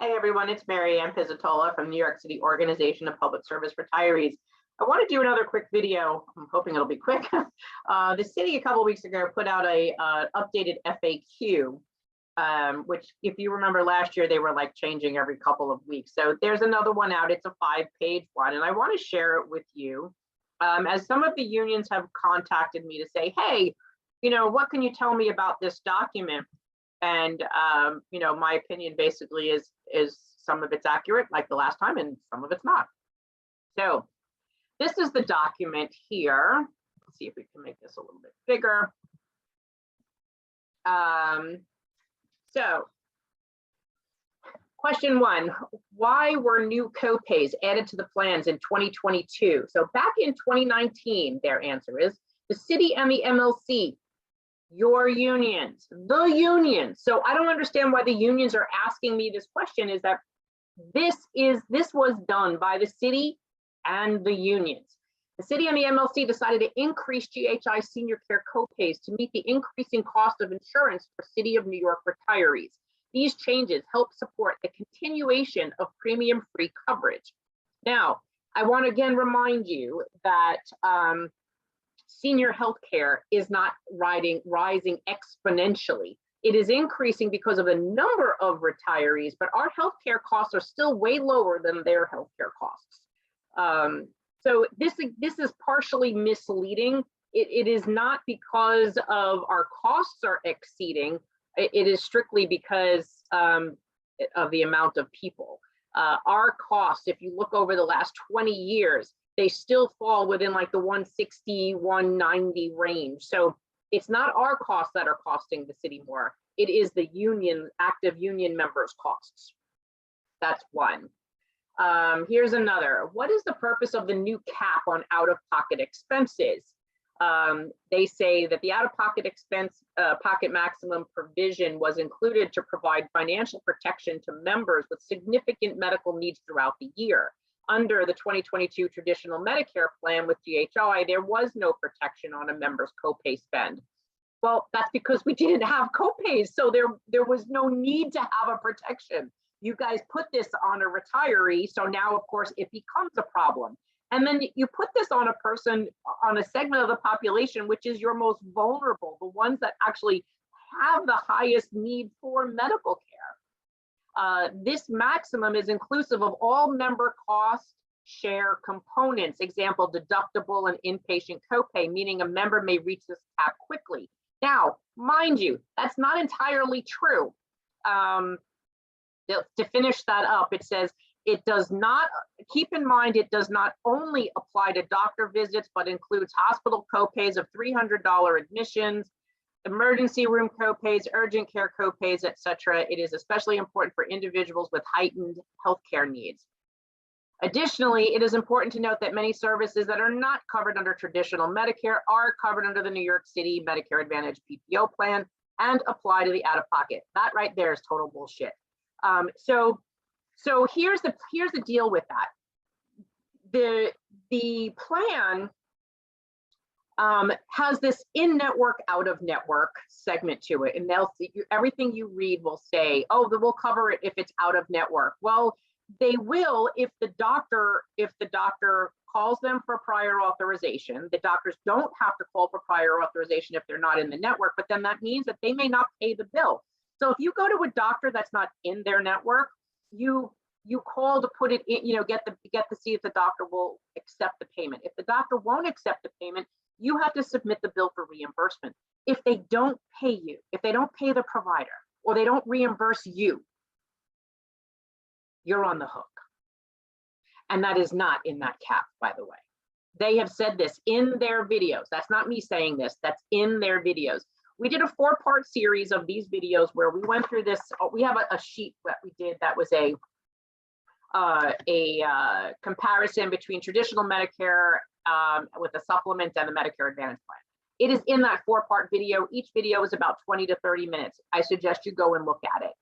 Hey everyone, it's Mary Ann Pizzatola from New York City Organization of Public Service Retirees. I want to do another quick video. I'm hoping it'll be quick. The city a couple weeks ago put out a updated FAQ, which if you remember last year, they were like changing every couple of weeks. So there's another one out. It's a 5-page one, and I want to share it with you. As some of the unions have contacted me to say, hey, what can you tell me about this document? And my opinion basically is some of it's accurate, like the last time, and some of it's not. So this is the document here. Let's see if we can make this a little bit bigger. So question 1, why were new copays added to the plans in 2022? So back in 2019, their answer is the city and the MLC, your unions, the unions. So I don't understand why the unions are asking me this question, is that this was done by the city and the unions. The city and the MLC decided to increase GHI senior care copays to meet the increasing cost of insurance for City of New York retirees. These changes help support the continuation of premium-free coverage. Now, I want to again remind you that senior health care is not rising exponentially. It is increasing because of the number of retirees, but our healthcare costs are still way lower than their healthcare costs. So this is partially misleading. It is not because of our costs are exceeding. It is strictly because of the amount of people. Our costs, if you look over the last 20 years, they still fall within like the 160, 190 range. So it's not our costs that are costing the city more. It is the union, active union members' costs. That's one. Here's another. What is the purpose of the new cap on out-of-pocket expenses? They say that the out-of-pocket pocket maximum provision was included to provide financial protection to members with significant medical needs throughout the year. Under the 2022 traditional Medicare plan with GHI, there was no protection on a member's copay spend. Well, that's because we didn't have copays, so there was no need to have a protection. You guys put this on a retiree, so now, of course, it becomes a problem. And then you put this on a person, on a segment of the population, which is your most vulnerable, the ones that actually have the highest need for medical care. This maximum is inclusive of all member cost share components, example, deductible and inpatient copay, meaning a member may reach this cap quickly. Now, mind you, that's not entirely true. To finish that up, it says, it does not, keep in mind, it does not only apply to doctor visits, but includes hospital copays of $300 admissions, emergency room copays, urgent care copays, etc. It is especially important for individuals with heightened healthcare needs. Additionally, it is important to note that many services that are not covered under traditional Medicare are covered under the New York City Medicare Advantage PPO plan and apply to the out-of-pocket. That right there is total bullshit. So here's the deal with that. The plan has this in-network, out-of-network segment to it, and they'll see everything you read will say, oh, we'll cover it if it's out-of-network. Well, they will if the doctor calls them for prior authorization. The doctors don't have to call for prior authorization if they're not in the network, but then that means that they may not pay the bill. So if you go to a doctor that's not in their network, you call to put it in, get to see if the doctor will accept the payment. If the doctor won't accept the payment, you have to submit the bill for reimbursement. If they don't pay you, if they don't pay the provider, or they don't reimburse you, you're on the hook. And that is not in that cap, by the way. They have said this in their videos. That's not me saying this, that's in their videos. We did a 4-part series of these videos where we went through this. We have a sheet that we did that was a comparison between traditional Medicare with the supplements and the Medicare Advantage plan. It is in that 4-part video. Each video is about 20 to 30 minutes. I suggest you go and look at it.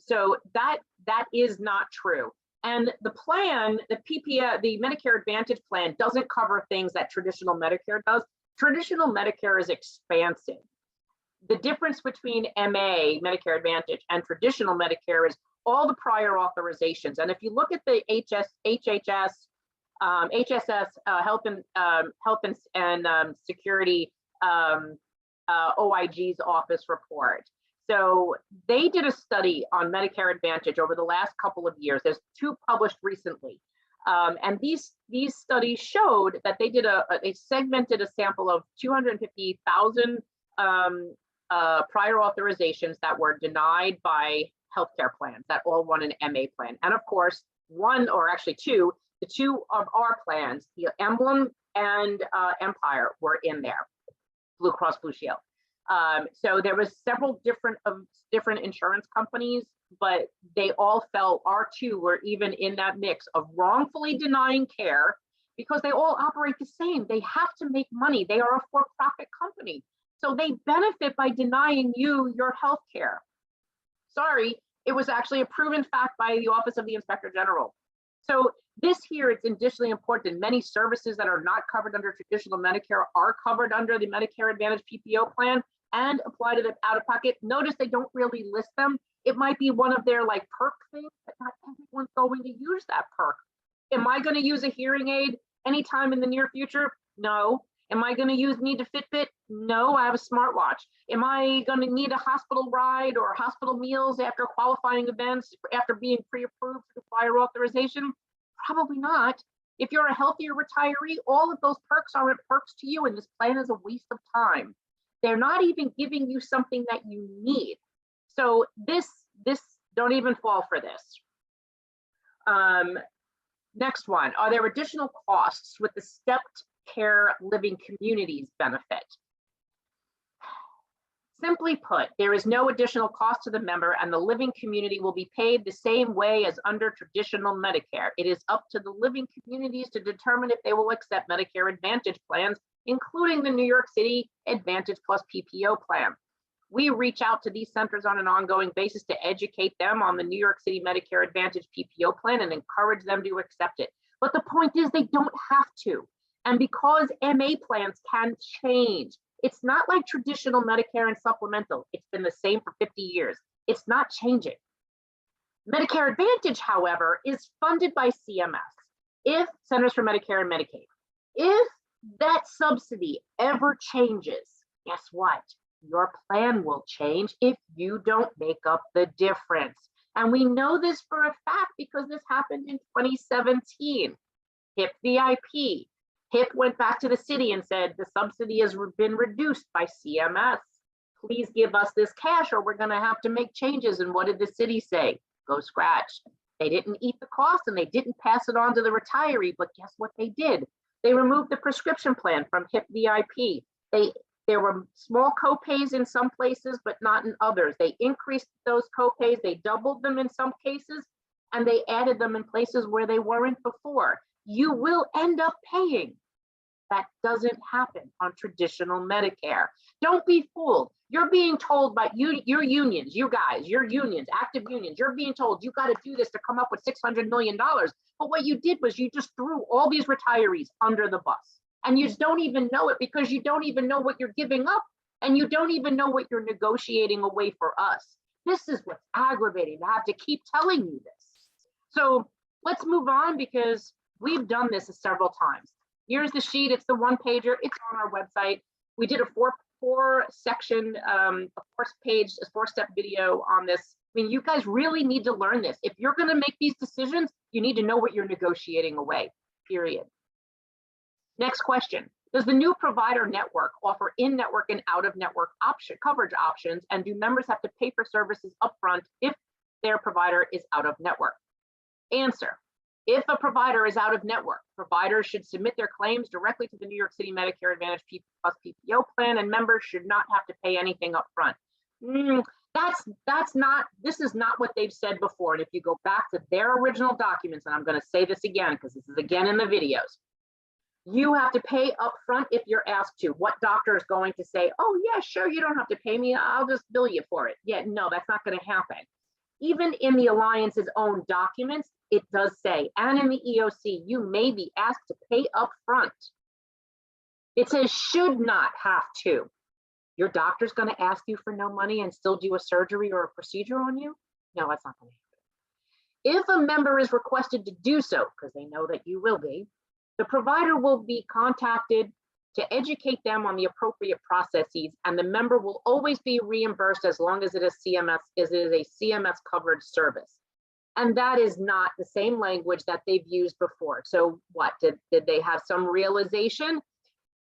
So that is not true. And the plan, the PPO, the Medicare Advantage plan doesn't cover things that traditional Medicare does. Traditional Medicare is expansive. The difference between MA, Medicare Advantage, and traditional Medicare is all the prior authorizations. And if you look at the HHS, Health and Security OIG's office report. So they did a study on Medicare Advantage over the last couple of years. There's 2 published recently. And these studies showed that they did they segmented a sample of 250,000 prior authorizations that were denied by healthcare plans that all won an MA plan. And of course, one, or actually two, the 2 of our plans, the Emblem and Empire, were in there, Blue Cross Blue Shield. So there was several different insurance companies, but they all felt our 2 were even in that mix of wrongfully denying care, because they all operate the same. They have to make money. They are a for-profit company. So they benefit by denying you your health care. Sorry, it was actually a proven fact by the Office of the Inspector General. So this here, it's additionally important. Many services that are not covered under traditional Medicare are covered under the Medicare Advantage PPO plan and apply to the out-of-pocket. Notice they don't really list them. It might be one of their like perk things, but not everyone's going to use that perk. Am I going to use a hearing aid anytime in the near future? No. Am I going to need a Fitbit? No, I have a smartwatch. Am I going to need a hospital ride or hospital meals after qualifying events, after being pre-approved for prior authorization? Probably not. If you're a healthier retiree, all of those perks aren't perks to you, and this plan is a waste of time. They're not even giving you something that you need. So this don't even fall for this. Next one, are there additional costs with the stepped care living communities benefit? Simply put, there is no additional cost to the member, and the living community will be paid the same way as under traditional Medicare. It is up to the living communities to determine if they will accept Medicare Advantage plans, including the New York City Advantage Plus PPO plan. We reach out to these centers on an ongoing basis to educate them on the New York City Medicare Advantage PPO plan and encourage them to accept it. But the point is, they don't have to. And because MA plans can change, it's not like traditional Medicare and supplemental. It's been the same for 50 years. It's not changing. Medicare Advantage, however, is funded by CMS, if Centers for Medicare and Medicaid. If that subsidy ever changes, guess what? Your plan will change if you don't make up the difference. And we know this for a fact because this happened in 2017. HIP VIP. HIP went back to the city and said, the subsidy has been reduced by CMS. Please give us this cash or we're going to have to make changes. And what did the city say? Go scratch. They didn't eat the cost and they didn't pass it on to the retiree, but guess what they did? They removed the prescription plan from HIP VIP. There were small copays in some places, but not in others. They increased those copays, they doubled them in some cases, and they added them in places where they weren't before. You will end up paying. That doesn't happen on traditional Medicare. Don't be fooled. You're being told by your unions, you guys, your unions, active unions, you're being told you got to do this to come up with $600 million. But what you did was you just threw all these retirees under the bus. And you don't even know it because you don't even know what you're giving up. And you don't even know what you're negotiating away for us. This is what's aggravating to have to keep telling you this. So let's move on because we've done this several times. Here's the sheet. It's the one pager. It's on our website. We did a four section, a 4-step video on this. I mean, you guys really need to learn this. If you're going to make these decisions, you need to know what you're negotiating away, period. Next question. Does the new provider network offer in-network and out-of-network coverage options, and do members have to pay for services upfront if their provider is out of network? Answer. If a provider is out of network, providers should submit their claims directly to the New York City Medicare Advantage Plus PPO plan, and members should not have to pay anything upfront. This is not what they've said before. And if you go back to their original documents, and I'm going to say this again because this is again in the videos, you have to pay upfront if you're asked to. What doctor is going to say, oh yeah, sure, you don't have to pay me, I'll just bill you for it? Yeah, no, that's not going to happen. Even in the Alliance's own documents, it does say, and in the EOC, you may be asked to pay upfront. It says should not have to. Your doctor's going to ask you for no money and still do a surgery or a procedure on you? No, that's not going to happen. If a member is requested to do so, because they know that you will be, the provider will be contacted to educate them on the appropriate processes, and the member will always be reimbursed as long as it is a CMS covered service. And that is not the same language that they've used before. So what, did they have some realization?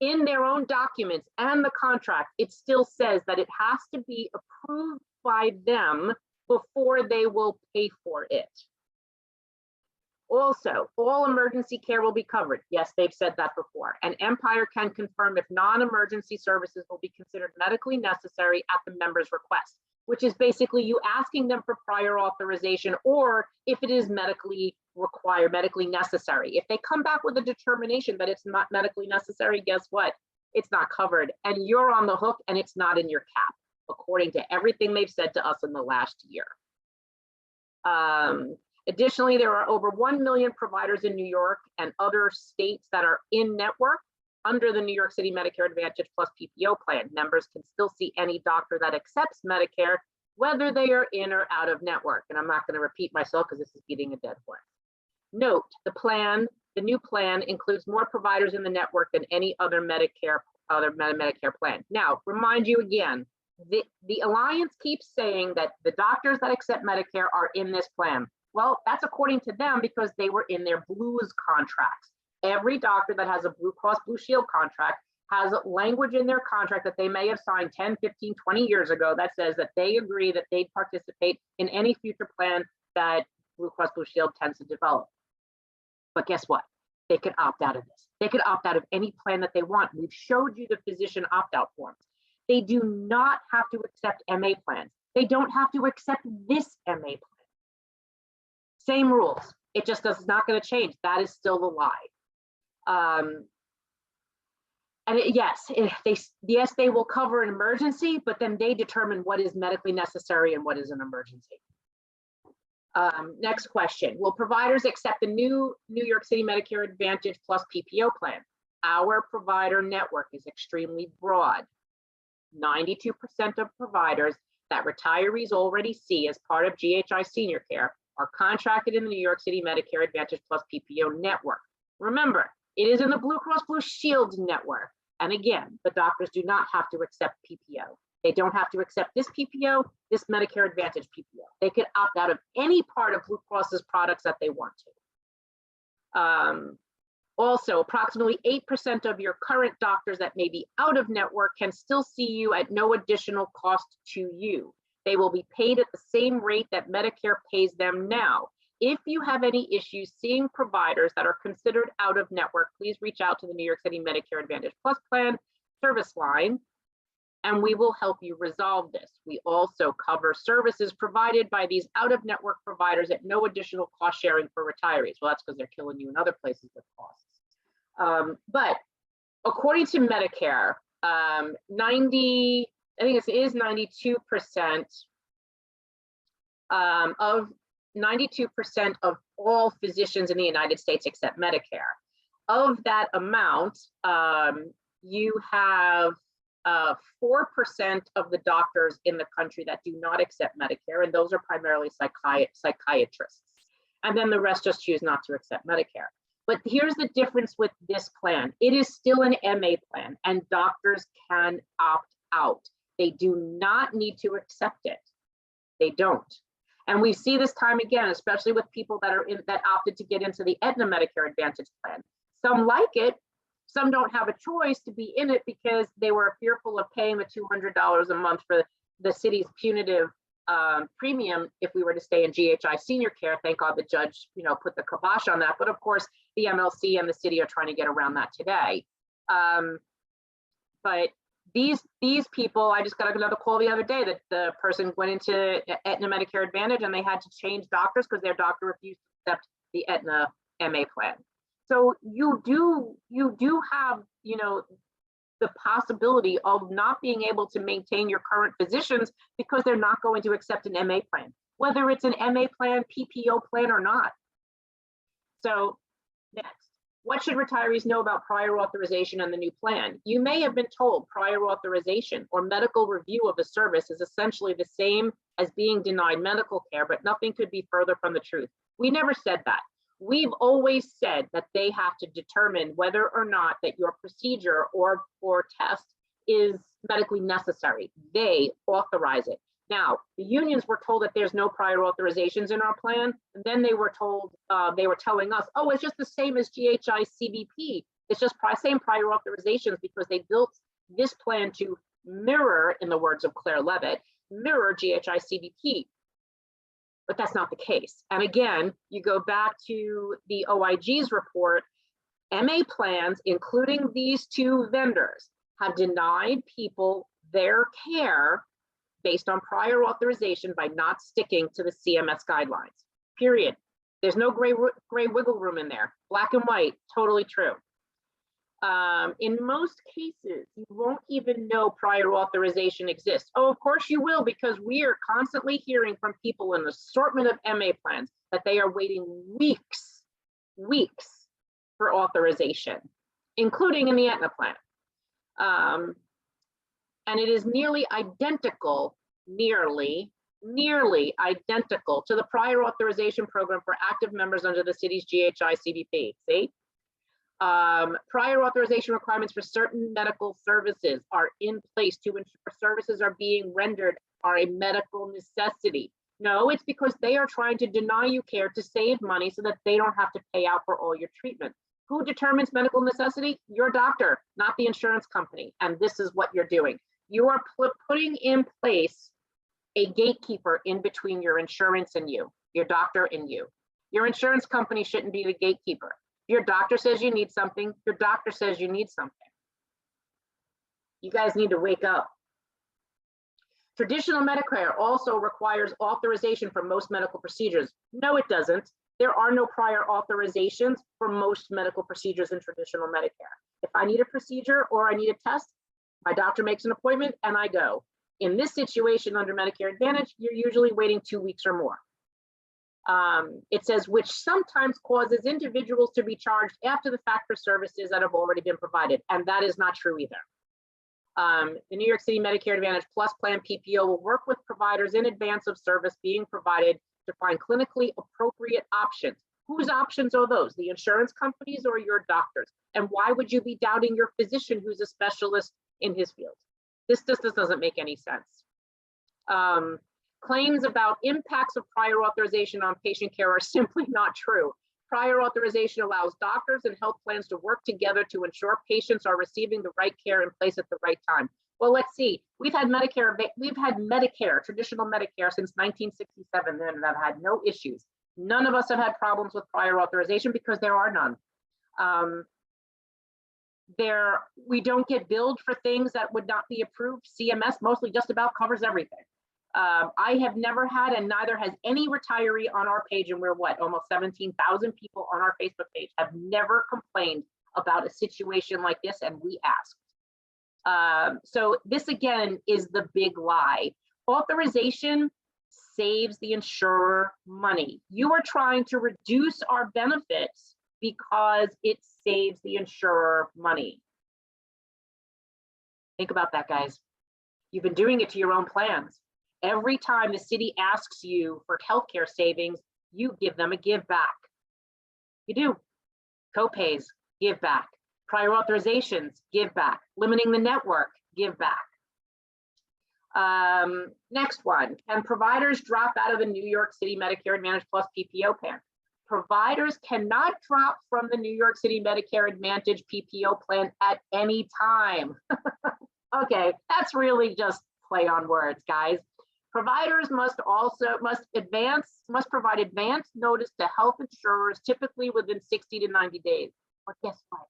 In their own documents and the contract, it still says that it has to be approved by them before they will pay for it. Also, all emergency care will be covered. Yes, they've said that before. And Empire can confirm if non-emergency services will be considered medically necessary at the member's request, which is basically you asking them for prior authorization, or if it is medically required, medically necessary. If they come back with a determination that it's not medically necessary, guess what? It's not covered, and you're on the hook, and it's not in your cap, according to everything they've said to us in the last year. Additionally, there are over 1 million providers in New York and other states that are in network under the New York City Medicare Advantage Plus PPO plan. Members can still see any doctor that accepts Medicare, whether they are in or out of network. And I'm not going to repeat myself because this is beating a dead horse. Note, the new plan includes more providers in the network than any other Medicare plan. Now, remind you again, the Alliance keeps saying that the doctors that accept Medicare are in this plan. Well, that's according to them because they were in their Blues contracts. Every doctor that has a Blue Cross Blue Shield contract has language in their contract that they may have signed 10, 15, 20 years ago that says that they agree that they'd participate in any future plan that Blue Cross Blue Shield tends to develop. But guess what? They can opt out of this. They could opt out of any plan that they want. We've showed you the physician opt-out forms. They do not have to accept MA plans. They don't have to accept this MA plan. Same rules. It just is not going to change. That is still the lie. Yes, they will cover an emergency, but then they determine what is medically necessary and what is an emergency. Next question. Will providers accept the new New York City Medicare Advantage Plus PPO plan? Our provider network is extremely broad. 92% of providers that retirees already see as part of GHI Senior Care are contracted in the New York City Medicare Advantage Plus PPO network. Remember, it is in the Blue Cross Blue Shield network. And again, the doctors do not have to accept PPO. They don't have to accept this PPO, this Medicare Advantage PPO. They could opt out of any part of Blue Cross's products that they want to. Also, approximately 8% of your current doctors that may be out of network can still see you at no additional cost to you. They will be paid at the same rate that Medicare pays them now. If you have any issues seeing providers that are considered out of network, please reach out to the New York City Medicare Advantage Plus plan service line, and we will help you resolve this. We also cover services provided by these out-of-network providers at no additional cost sharing for retirees. Well, that's because they're killing you in other places with costs. But according to Medicare, 92% of all physicians in the United States accept Medicare. Of that amount, you have 4% of the doctors in the country that do not accept Medicare, and those are primarily psychiatrists. And then the rest just choose not to accept Medicare. But here's the difference with this plan. It is still an MA plan, and doctors can opt out. They do not need to accept it. They don't. And we see this time again, especially with people that opted to get into the Aetna Medicare Advantage plan. Some like it, some don't have a choice to be in it because they were fearful of paying the $200 a month for the city's punitive premium if we were to stay in GHI Senior Care. Thank God the judge, put the kibosh on that. But of course, the MLC and the city are trying to get around that today. But these people, I just got another call the other day that the person went into Aetna Medicare Advantage and they had to change doctors because their doctor refused to accept the Aetna MA plan. So you do have, the possibility of not being able to maintain your current physicians because they're not going to accept an MA plan, whether it's an MA plan, PPO plan or not. So next, What should retirees know about prior authorization and the new plan? You may have been told prior authorization or medical review of a service is essentially the same as being denied medical care, but nothing could be further from the truth. We never said that. We've always said that they have to determine whether or not that your procedure or test is medically necessary. They authorize it. Now, the unions were told that there's no prior authorizations in our plan, and then they were told, they were telling us, oh, it's just the same as GHI CBP. It's just same prior authorizations because they built this plan to mirror, in the words of Claire Levitt, mirror GHI CBP. But that's not the case. And again, you go back to the OIG's report, MA plans, including these two vendors, have denied people their care based on prior authorization by not sticking to the CMS guidelines, period. There's no gray wiggle room in there. Black and white, totally true. In most cases, you won't even know prior authorization exists. Oh, of course you will, because we are constantly hearing from people in an assortment of MA plans that they are waiting weeks for authorization, including in the Aetna plan. And it is nearly identical to the prior authorization program for active members under the city's GHI CBP. See? Prior authorization requirements for certain medical services are in place to ensure services are being rendered are a medical necessity. No, it's because they are trying to deny you care to save money so that they don't have to pay out for all your treatment. Who determines medical necessity? Your doctor, not the insurance company. And this is what you're doing. You are putting in place a gatekeeper in between your insurance and you, your doctor and you. Your insurance company shouldn't be the gatekeeper. Your doctor says you need something, your doctor says you need something. You guys need to wake up. Traditional Medicare also requires authorization for most medical procedures. No, it doesn't. There are no prior authorizations for most medical procedures in traditional Medicare. If I need a procedure or I need a test, my doctor makes an appointment and I go. In this situation under Medicare Advantage, you're usually waiting 2 weeks or more. It says, which sometimes causes individuals to be charged after the fact for services that have already been provided. And that is not true either. The New York City Medicare Advantage Plus Plan PPO will work with providers in advance of service being provided to find clinically appropriate options. Whose options are those? The insurance companies or your doctors? And why would you be doubting your physician who's a specialist in his field? This doesn't make any sense. Claims about impacts of prior authorization on patient care are simply not true. Prior authorization allows doctors and health plans to work together to ensure patients are receiving the right care in place at the right time. Well, let's see. We've had Medicare, traditional Medicare since 1967, and have had no issues. None of us have had problems with prior authorization because there are none. We don't get billed for things that would not be approved. CMS mostly just about covers everything. I have never had, and neither has any retiree on our page, and we're what, almost 17,000 people on our Facebook page, have never complained about a situation like this, and we asked. So this again is the big lie. Authorization saves the insurer money. You are trying to reduce our benefits because it saves the insurer money. Think about that, guys. You've been doing it to your own plans. Every time the city asks you for healthcare savings, you give them a give back. You do. Copays, give back. Prior authorizations, give back. Limiting the network, give back. Next one, can providers drop out of the New York City Medicare Advantage Plus PPO plan? Providers cannot drop from the New York City Medicare Advantage PPO plan at any time. Okay, that's really just play on words, guys. Providers must provide advance notice to health insurers, typically within 60 to 90 days. But guess what?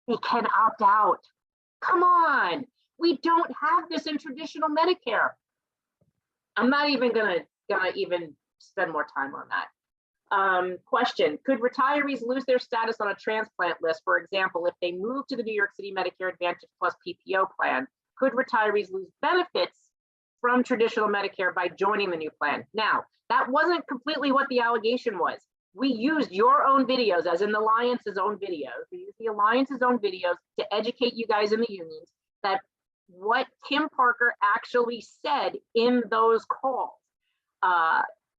They can opt out. Come on, we don't have this in traditional Medicare. I'm not even gonna even spend more time on that. Question, could retirees lose their status on a transplant list? For example, if they move to the New York City Medicare Advantage Plus PPO plan, could retirees lose benefits from traditional Medicare by joining the new plan? Now, that wasn't completely what the allegation was. We used your own videos, as in the Alliance's own videos. We used the Alliance's own videos to educate you guys in the unions that what Kim Parker actually said in those calls.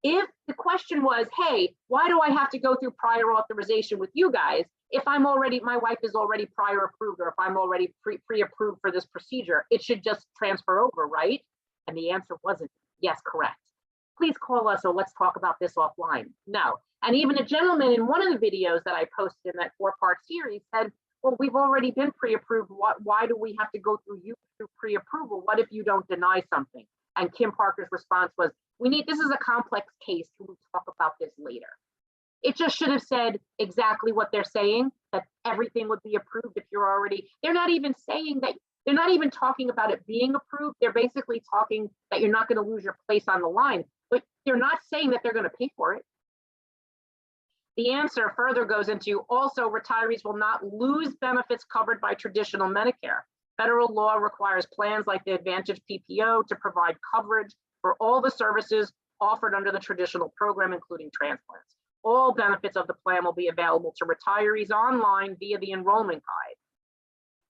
If the question was, hey, why do I have to go through prior authorization with you guys if I'm already, my wife is already prior approved, or if I'm already pre-approved for this procedure, it should just transfer over, right? And the answer wasn't yes, correct. Please call us or let's talk about this offline. No. And even a gentleman in one of the videos that I posted in that 4-part series said, well, we've already been pre-approved. Why do we have to go through you through pre-approval? What if you don't deny something? And Kim Parker's response was, this is a complex case. We'll talk about this later. It just should have said exactly what they're saying, that everything would be approved if you're already, they're not even saying that, they're not even talking about it being approved. They're basically talking that you're not going to lose your place on the line, but they're not saying that they're going to pay for it. The answer further goes into also retirees will not lose benefits covered by traditional Medicare. Federal law requires plans like the Advantage PPO to provide coverage for all the services offered under the traditional program, including transplants. All benefits of the plan will be available to retirees online via the enrollment guide.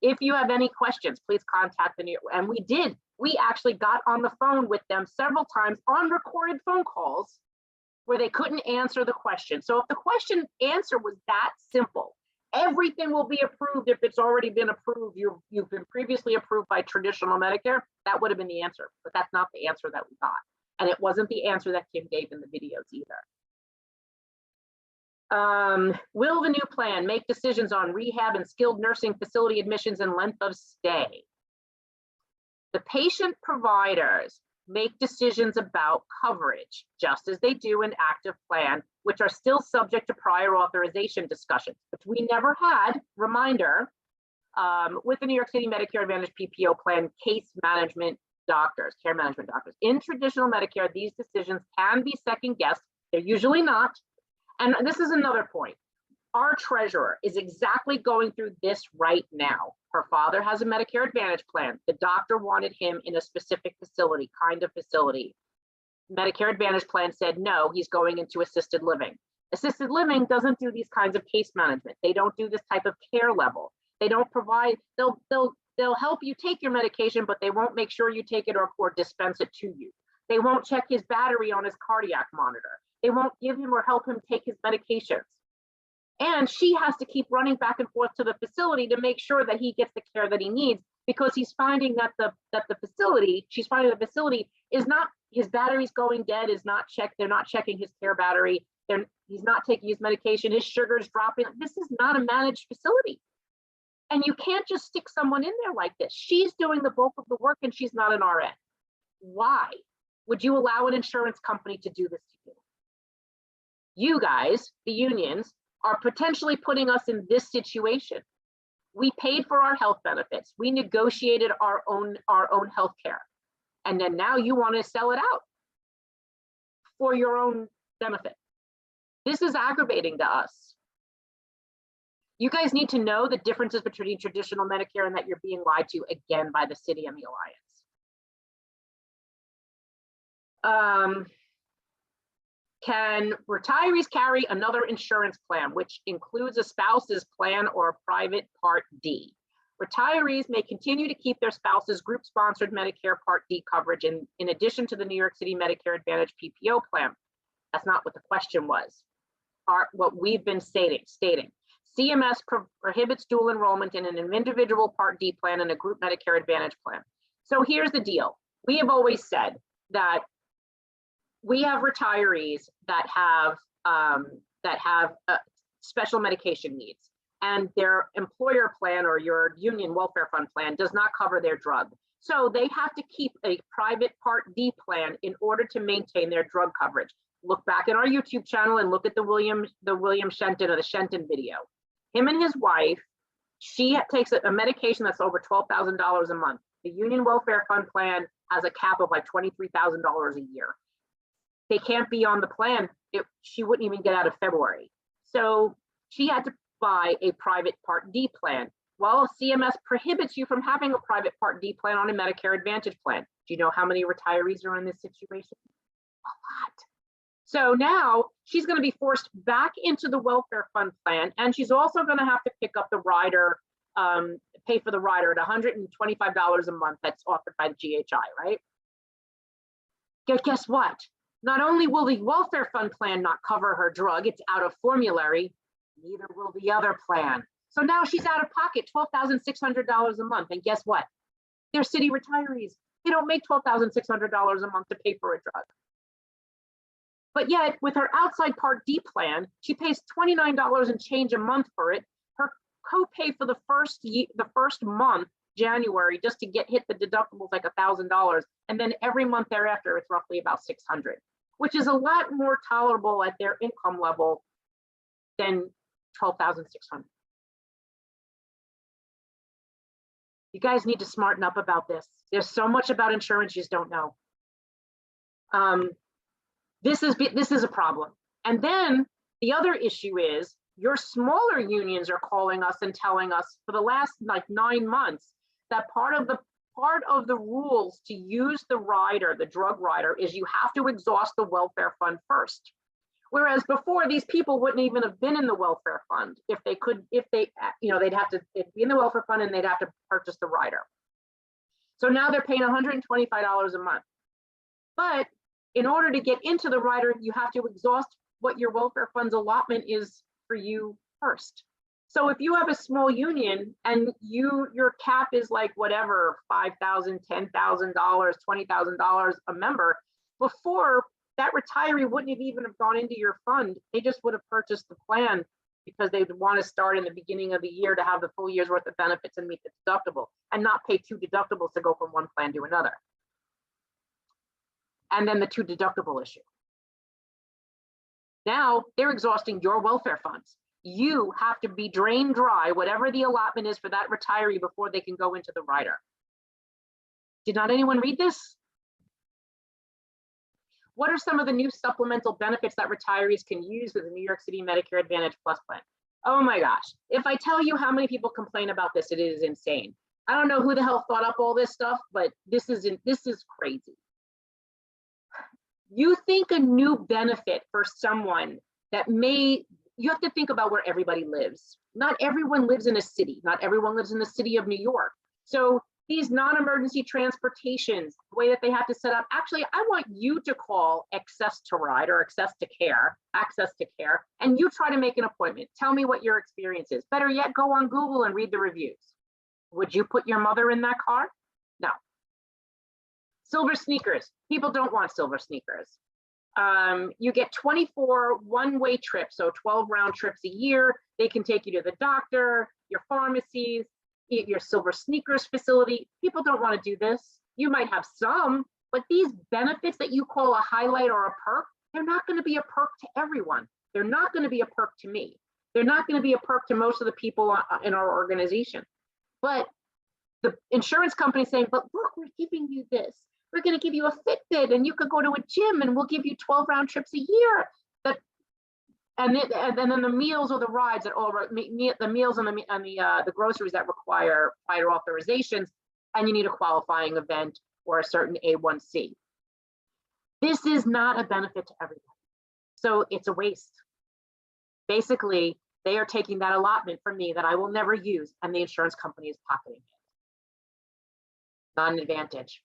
If you have any questions, please contact the New York, and we did. We actually got on the phone with them several times on recorded phone calls where they couldn't answer the question. So if the question answer was that simple, everything will be approved if it's already been approved, you've been previously approved by traditional Medicare, that would have been the answer, but that's not the answer that we got. And it wasn't the answer that Kim gave in the videos either. Will the new plan make decisions on rehab and skilled nursing facility admissions and length of stay? The patient providers make decisions about coverage, just as they do in active plan, which are still subject to prior authorization discussions, which we never had, reminder, with the New York City Medicare Advantage PPO plan case management doctors, care management doctors. In traditional Medicare, these decisions can be second guessed. They're usually not. And this is another point. Our treasurer is exactly going through this right now. Her father has a Medicare Advantage plan. The doctor wanted him in a specific facility, kind of facility. Medicare Advantage plan said, no, he's going into assisted living. Assisted living doesn't do these kinds of case management. They don't do this type of care level. They don't provide, they'll help you take your medication, but they won't make sure you take it or dispense it to you. They won't check his battery on his cardiac monitor. They won't give him or help him take his medications. And she has to keep running back and forth to the facility to make sure that he gets the care that he needs, because he's finding that the facility is not, his battery's going dead, is not checked. They're not checking his care battery. He's not taking his medication. His sugar's dropping. This is not a managed facility. And you can't just stick someone in there like this. She's doing the bulk of the work and she's not an RN. Why would you allow an insurance company to do this to you? You guys, the unions, are potentially putting us in this situation. We paid for our health benefits. We negotiated our own health care. And then now you want to sell it out for your own benefit. This is aggravating to us. You guys need to know the differences between traditional Medicare and that you're being lied to again by the city and the Alliance. Can retirees carry another insurance plan, which includes a spouse's plan or a private Part D? Retirees may continue to keep their spouse's group-sponsored Medicare Part D coverage in addition to the New York City Medicare Advantage PPO plan. That's not what the question was. What we've been stating. CMS prohibits dual enrollment in an individual Part D plan and a group Medicare Advantage plan. So here's the deal. We have always said that we have retirees that have special medication needs, and their employer plan or your union welfare fund plan does not cover their drug. So they have to keep a private Part D plan in order to maintain their drug coverage. Look back at our YouTube channel and look at the William Shenton or the Shenton video. Him and his wife, she takes a medication that's over $12,000 a month. The union welfare fund plan has a cap of like $23,000 a year. They can't be on the plan. She wouldn't even get out of February. So she had to buy a private Part D plan. Well, CMS prohibits you from having a private Part D plan on a Medicare Advantage plan. Do you know how many retirees are in this situation? A lot. So now she's going to be forced back into the welfare fund plan, and she's also going to have to pick up the rider, pay for the rider at $125 a month that's offered by the GHI, right? Guess what? Not only will the welfare fund plan not cover her drug, it's out of formulary, neither will the other plan. So now she's out of pocket $12,600 a month. And guess what? They're city retirees. They don't make $12,600 a month to pay for a drug. But yet, with her outside Part D plan, she pays $29 and change a month for it. Her copay for the first month, January, just to hit the deductibles, like $1,000, and then every month thereafter, it's roughly about $600, which is a lot more tolerable at their income level than $12,600. You guys need to smarten up about this. There's so much about insurance you just don't know. This is a problem. And then the other issue is your smaller unions are calling us and telling us for the last like 9 months that part of the rules to use the rider, the drug rider, is you have to exhaust the welfare fund first. Whereas before, these people wouldn't even have been in the welfare fund if they, they'd have to be in the welfare fund and they'd have to purchase the rider. So now they're paying $125 a month. But in order to get into the rider, you have to exhaust what your welfare fund's allotment is for you first. So if you have a small union and your cap is like whatever, $5,000, $10,000, $20,000 a member, before that retiree wouldn't have even have gone into your fund. They just would have purchased the plan because they would want to start in the beginning of the year to have the full year's worth of benefits and meet the deductible and not pay 2 deductibles to go from one plan to another. And then the 2 deductible issue. Now they're exhausting your welfare funds. You have to be drained dry, whatever the allotment is for that retiree, before they can go into the rider. Did not anyone read this? What are some of the new supplemental benefits that retirees can use with the New York City Medicare Advantage Plus plan? Oh my gosh, if I tell you how many people complain about this, it is insane. I don't know who the hell thought up all this stuff, but this is crazy. You think a new benefit for someone that you have to think about where everybody lives. Not everyone lives in a city. Not everyone lives in the city of New York. So these non-emergency transportations, the way that they have to set up, actually, I want you to call Access to Ride or Access to Care, and you try to make an appointment. Tell me what your experience is. Better yet, go on Google and read the reviews. Would you put your mother in that car? No. Silver sneakers. People don't want silver sneakers. You get 24 one-way trips, so 12 round trips a year. They can take you to the doctor, your pharmacies, your silver sneakers facility. People don't want to do this. You might have some, but these benefits that you call a highlight or a perk, they're not going to be a perk to everyone. They're not going to be a perk to me. They're not going to be a perk to most of the people in our organization. But the insurance company saying, but look, we're giving you this. We're going to give you a Fitbit, and you could go to a gym, and we'll give you 12 round trips a year. And then the meals or the rides that all the meals and the groceries that require prior authorizations, and you need a qualifying event or a certain A1C. This is not a benefit to everyone, so it's a waste. Basically, they are taking that allotment from me that I will never use, and the insurance company is pocketing it. Not an advantage.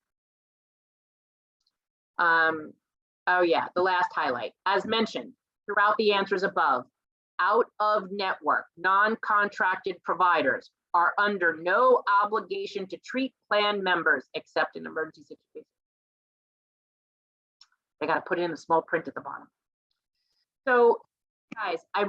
Oh yeah, the last highlight, as mentioned throughout the answers above, out of network, non-contracted providers are under no obligation to treat plan members except in emergency situations. They got to put it in the small print at the bottom. So guys, I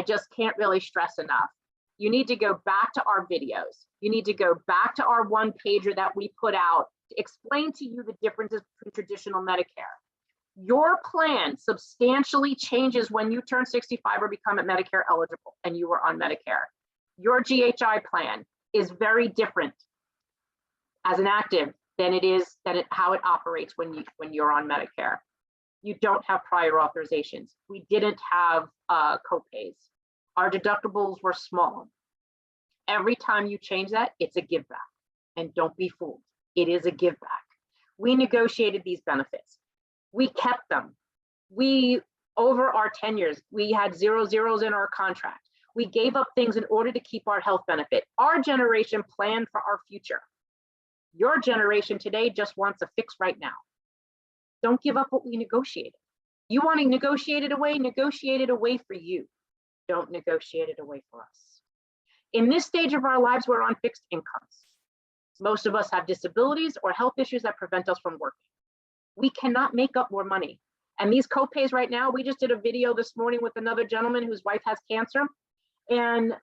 just can't really stress enough. You need to go back to our videos. You need to go back to our one pager that we put out to explain to you the differences between traditional Medicare. Your plan substantially changes when you turn 65 or become Medicare eligible and you are on Medicare. Your GHI plan is very different as an active than it is how it operates when you're on Medicare. You don't have prior authorizations. We didn't have copays. Our deductibles were small. Every time you change that, it's a give back. And don't be fooled. It is a give back. We negotiated these benefits. We kept them. We, over our tenures, we had 0 zeros in our contract. We gave up things in order to keep our health benefit. Our generation planned for our future. Your generation today just wants a fix right now. Don't give up what we negotiated. You want to negotiate it away for you. Don't negotiate it away for us. In this stage of our lives, we're on fixed incomes. Most of us have disabilities or health issues that prevent us from working. We cannot make up more money. And these copays right now, we just did a video this morning with another gentleman whose wife has cancer, and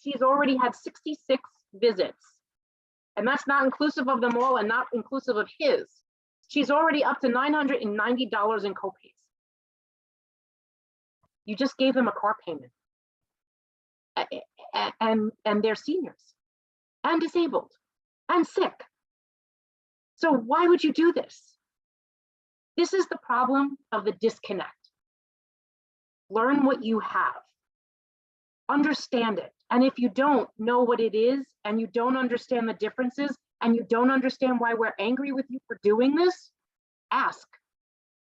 she's already had 66 visits. And that's not inclusive of them all and not inclusive of his. She's already up to $990 in copays. You just gave them a car payment. And they're seniors and disabled and sick. So why would you do this? This is the problem of the disconnect. Learn what you have. Understand it. And if you don't know what it is, and you don't understand the differences, and you don't understand why we're angry with you for doing this, ask.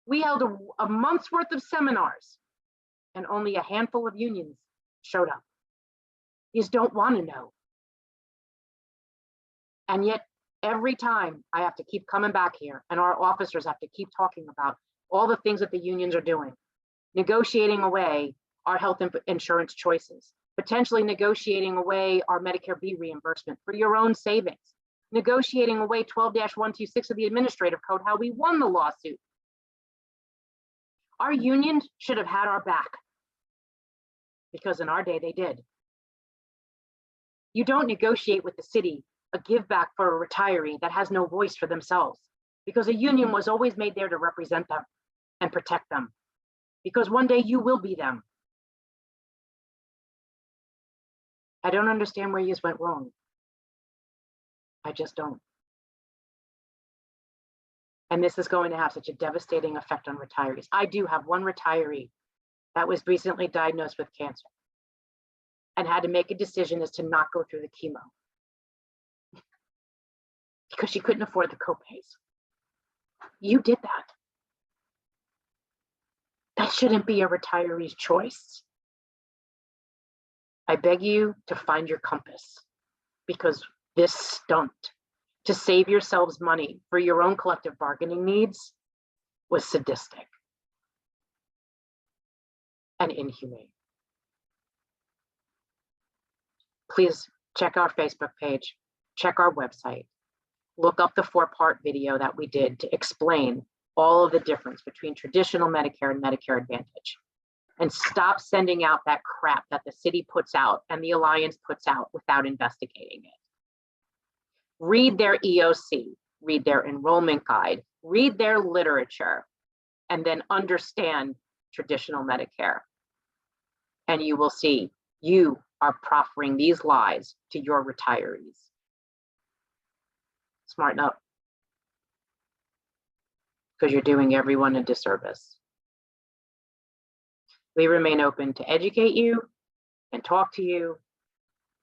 We held a month's worth of seminars, and only a handful of unions showed up. You just don't want to know. And yet, every time I have to keep coming back here, and our officers have to keep talking about all the things that the unions are doing, negotiating away our health insurance choices, potentially negotiating away our Medicare B reimbursement for your own savings, negotiating away 12-126 of the administrative code, how we won the lawsuit. Our unions should have had our back, because in our day they did. You don't negotiate with the city a give back for a retiree that has no voice for themselves, because a union was always made there to represent them and protect them, because one day you will be them. I don't understand where you went wrong. I just don't. And this is going to have such a devastating effect on retirees. I do have one retiree that was recently diagnosed with cancer and had to make a decision as to not go through the chemo because she couldn't afford the copays. You did that. That shouldn't be a retiree's choice. I beg you to find your compass, because this stunt to save yourselves money for your own collective bargaining needs was sadistic and inhumane. Please check our Facebook page, check our website, look up the 4-part video that we did to explain all of the difference between traditional Medicare and Medicare Advantage. And stop sending out that crap that the city puts out and the Alliance puts out without investigating it. Read their EOC, read their enrollment guide, read their literature, and then understand traditional Medicare. And you will see you are proffering these lies to your retirees. Smarten up, because you're doing everyone a disservice. We remain open to educate you and talk to you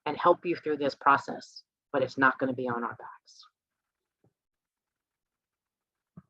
and help you through this process, but it's not going to be on our backs.